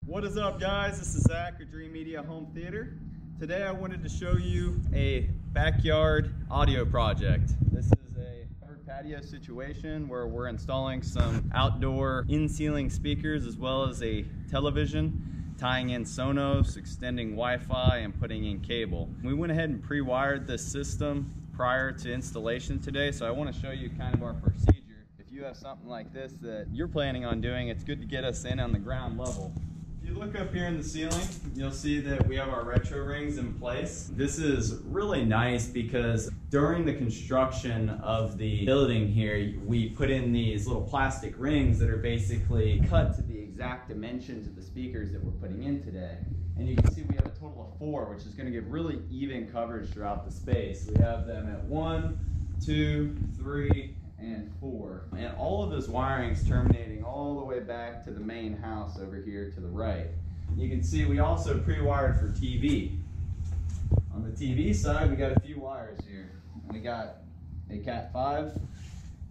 What is up, guys? This is Zach with Dreamedia Home Theater. Today I wanted to show you a backyard audio project. This is a covered patio situation where we're installing some outdoor in-ceiling speakers as well as a television, tying in Sonos, extending Wi-Fi, and putting in cable. We went ahead and pre-wired this system prior to installation today, so I want to show you kind of our procedure. If you have something like this that you're planning on doing, it's good to get us in on the ground level. If you look up here in the ceiling, you'll see that we have our retro rings in place. This is really nice because during the construction of the building here, we put in these little plastic rings that are basically cut to the exact dimensions of the speakers that we're putting in today. And you can see we have a total of 4, which is going to give really even coverage throughout the space. We have them at 1, 2, 3, and 4. And all of this wiring is terminating all the way back to the main house over here to the right. You can see we also pre-wired for TV. On the TV side, we got a few wires here. We got a Cat 5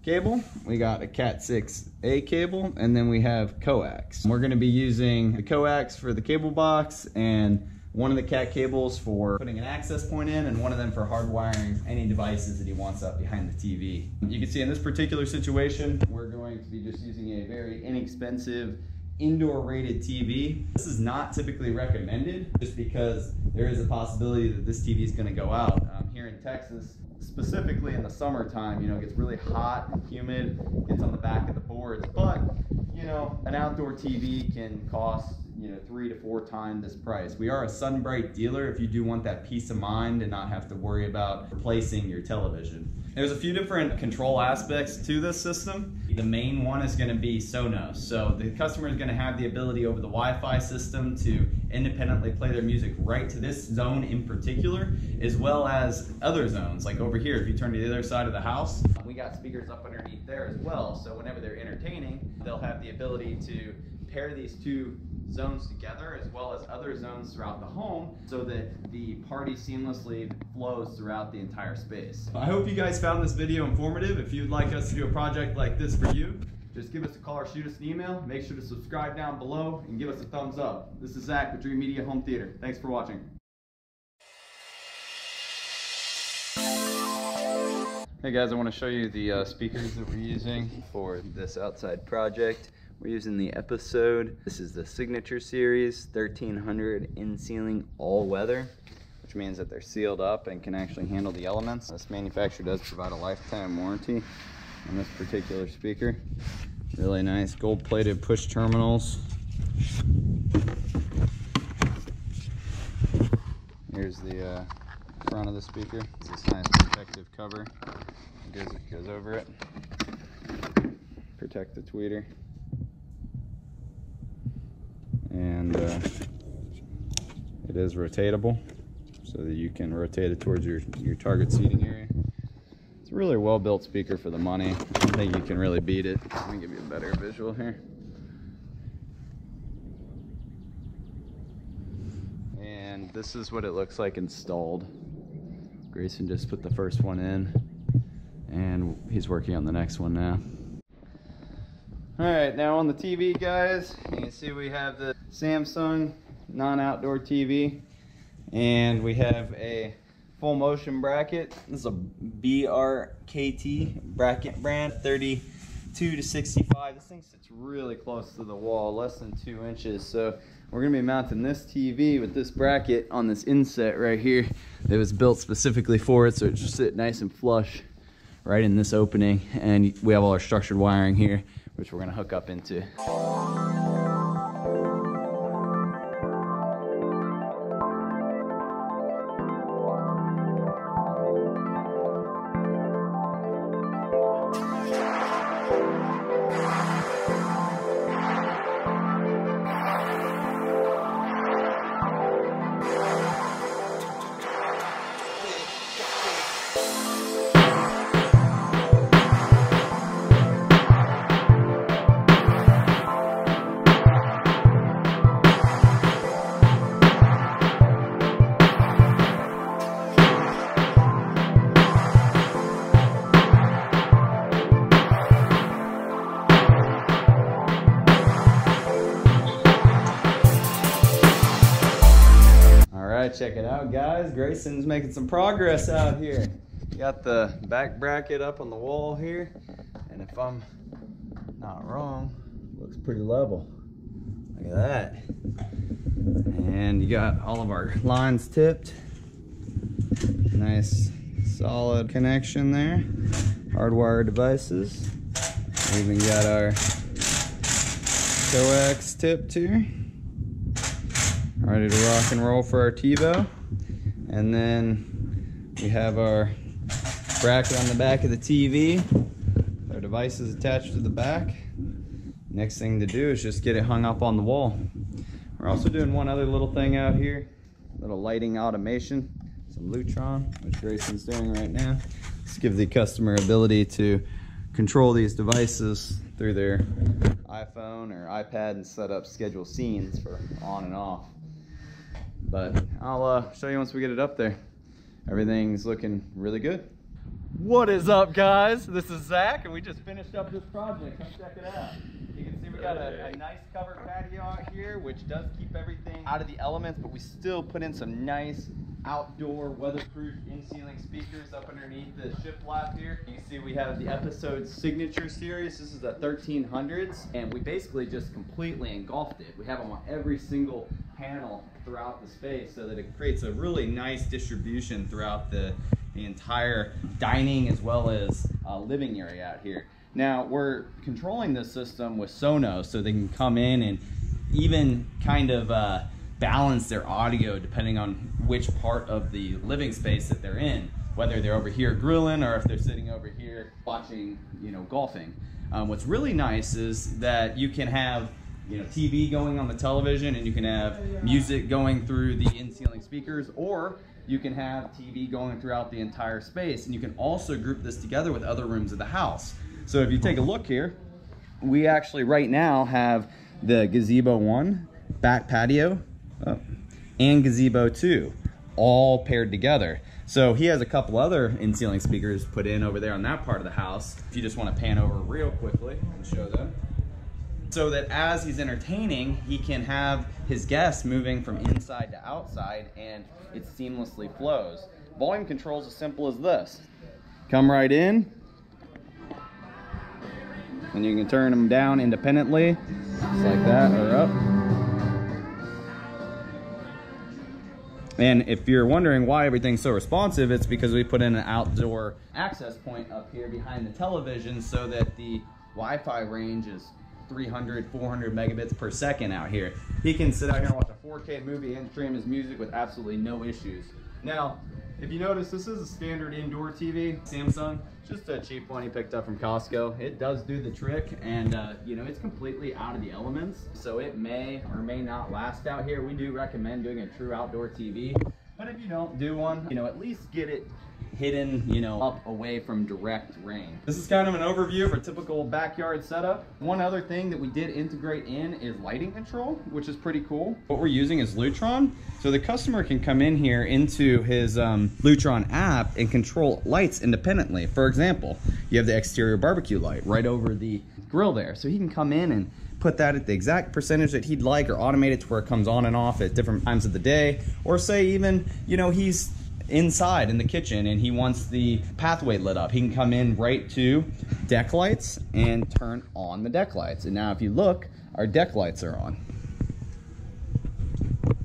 cable, we got a Cat 6A cable, and then we have coax. We're going to be using the coax for the cable box and one of the Cat cables for putting an access point in, and one of them for hardwiring any devices that he wants up behind the TV. You can see in this particular situation, we're going to be just using a very inexpensive indoor rated TV. This is not typically recommended just because there is a possibility that this TV is going to go out. Here in Texas, specifically in the summertime, you know, it gets really hot and humid, gets on the back of the boards, but you know, an outdoor TV can cost 3 to 4 times this price. We are a Sunbright dealer if you do want that peace of mind and not have to worry about replacing your television. There's a few different control aspects to this system. The main one is going to be Sonos. So the customer is going to have the ability over the Wi-Fi system to independently play their music right to this zone in particular, as well as other zones. Like over here, if you turn to the other side of the house, we got speakers up underneath there as well. So whenever they're entertaining, they'll have the ability to pair these two zones together as well as other zones throughout the home so that the party seamlessly flows throughout the entire space. I hope you guys found this video informative. If you'd like us to do a project like this for you, just give us a call or shoot us an email. Make sure to subscribe down below and give us a thumbs up. This is Zach with Dreamedia Home Theater. Thanks for watching. Hey guys, I want to show you the speakers that we're using for this outside project. We're using the Epson. This is the Signature Series 1300 in-ceiling all-weather, which means that they're sealed up and can actually handle the elements. This manufacturer does provide a lifetime warranty on this particular speaker. Really nice gold-plated push terminals. Here's the front of the speaker. It's this nice protective cover. It goes over it. Protect the tweeter. And it is rotatable so that you can rotate it towards your target seating area. It's a really well built speaker for the money. I don't think you can really beat it. Let me give you a better visual here. And this is what it looks like installed. Grayson just put the first one in and he's working on the next one now. Alright, now on the TV, guys, you can see we have the Samsung non-outdoor TV, and we have a full motion bracket. This is a BRKT bracket brand, 32 to 65. This thing sits really close to the wall, less than 2 inches. So we're going to be mounting this TV with this bracket on this inset right here that was built specifically for it, so it should sit nice and flush right in this opening. And we have all our structured wiring here, which we're going to hook up into. right, check it out, guys. Grayson's making some progress out here. Got the back bracket up on the wall here, and if I'm not wrong, looks pretty level. Look at that. And you got all of our lines tipped. Nice solid connection there. Hardwired devices. We even got our coax tipped here. Ready to rock and roll for our TiVo. And then we have our bracket on the back of the TV. Our devices attached to the back. Next thing to do is just get it hung up on the wall. We're also doing one other little thing out here. Little lighting automation. Some Lutron, which Grayson's doing right now. This gives the customer ability to control these devices through their iPhone or iPad and set up schedule scenes for on and off. But I'll show you once we get it up there. Everything's looking really good. What is up, guys? This is Zach, and we just finished up this project. Come check it out. You can see we got a nice covered patio out here, which does keep everything out of the elements, but we still put in some nice outdoor weatherproof in-ceiling speakers up underneath the shiplap here. You can see we have the Episode Signature Series. This is the 1300s, and we basically just completely engulfed it. We have them on every single panel throughout the space so that it creates a really nice distribution throughout the entire dining as well as living area out here. Now we're controlling this system with Sonos so they can come in and even kind of balance their audio depending on which part of the living space that they're in, whether they're over here grilling or if they're sitting over here watching, golfing. What's really nice is that you can have TV going on the television, and you can have music going through the in-ceiling speakers, or you can have TV going throughout the entire space, and you can also group this together with other rooms of the house. So if you take a look here, we actually right now have the Gazebo 1, back patio, and Gazebo 2, all paired together. So he has a couple other in-ceiling speakers put in over there on that part of the house. If you just want to pan over real quickly and show them. So that as he's entertaining, he can have his guests moving from inside to outside, and it seamlessly flows. Volume control is as simple as this. Come right in, and you can turn them down independently, just like that, or up. And if you're wondering why everything's so responsive, it's because we put in an outdoor access point up here behind the television so that the Wi-Fi range is 300, 400 megabits per second out here. He can sit out here and watch a 4K movie and stream his music with absolutely no issues. Now, if you notice, this is a standard indoor TV, Samsung, just a cheap one he picked up from Costco. It does do the trick, and it's completely out of the elements, so it may or may not last out here. We do recommend doing a true outdoor TV, but if you don't do one, at least get it hidden, up away from direct rain. This is kind of an overview of our typical backyard setup. One other thing that we did integrate in is lighting control, which is pretty cool. What we're using is Lutron. So the customer can come in here into his Lutron app and control lights independently. For example, you have the exterior barbecue light right over the grill there. So he can come in and put that at the exact percentage that he'd like, or automate it to where it comes on and off at different times of the day. Or say even, he's inside in the kitchen and he wants the pathway lit up. He can come in right to deck lights and turn on the deck lights. And now if you look, our deck lights are on.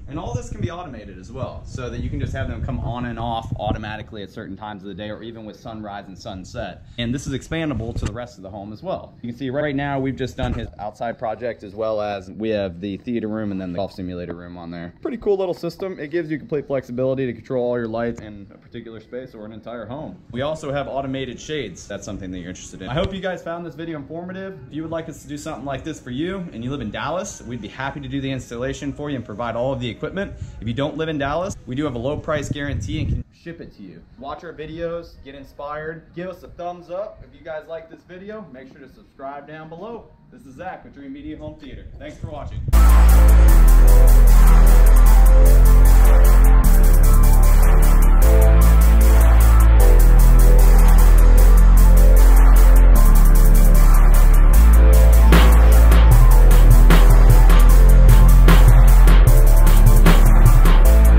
And all this can be automated as well, so that you can just have them come on and off automatically at certain times of the day, or even with sunrise and sunset. And this is expandable to the rest of the home as well. You can see right now we've just done his outside project, as well as we have the theater room and then the golf simulator room on there. Pretty cool little system. It gives you complete flexibility to control all your lights in a particular space or an entire home. We also have automated shades. That's something that you're interested in. I hope you guys found this video informative. If you would like us to do something like this for you and you live in Dallas, we'd be happy to do the installation for you and provide all of the equipment. If you don't live in Dallas, we do have a low price guarantee and can ship it to you. Watch our videos, get inspired, give us a thumbs up. If you guys like this video, make sure to subscribe down below. This is Zach with Dreamedia Home Theater. Thanks for watching.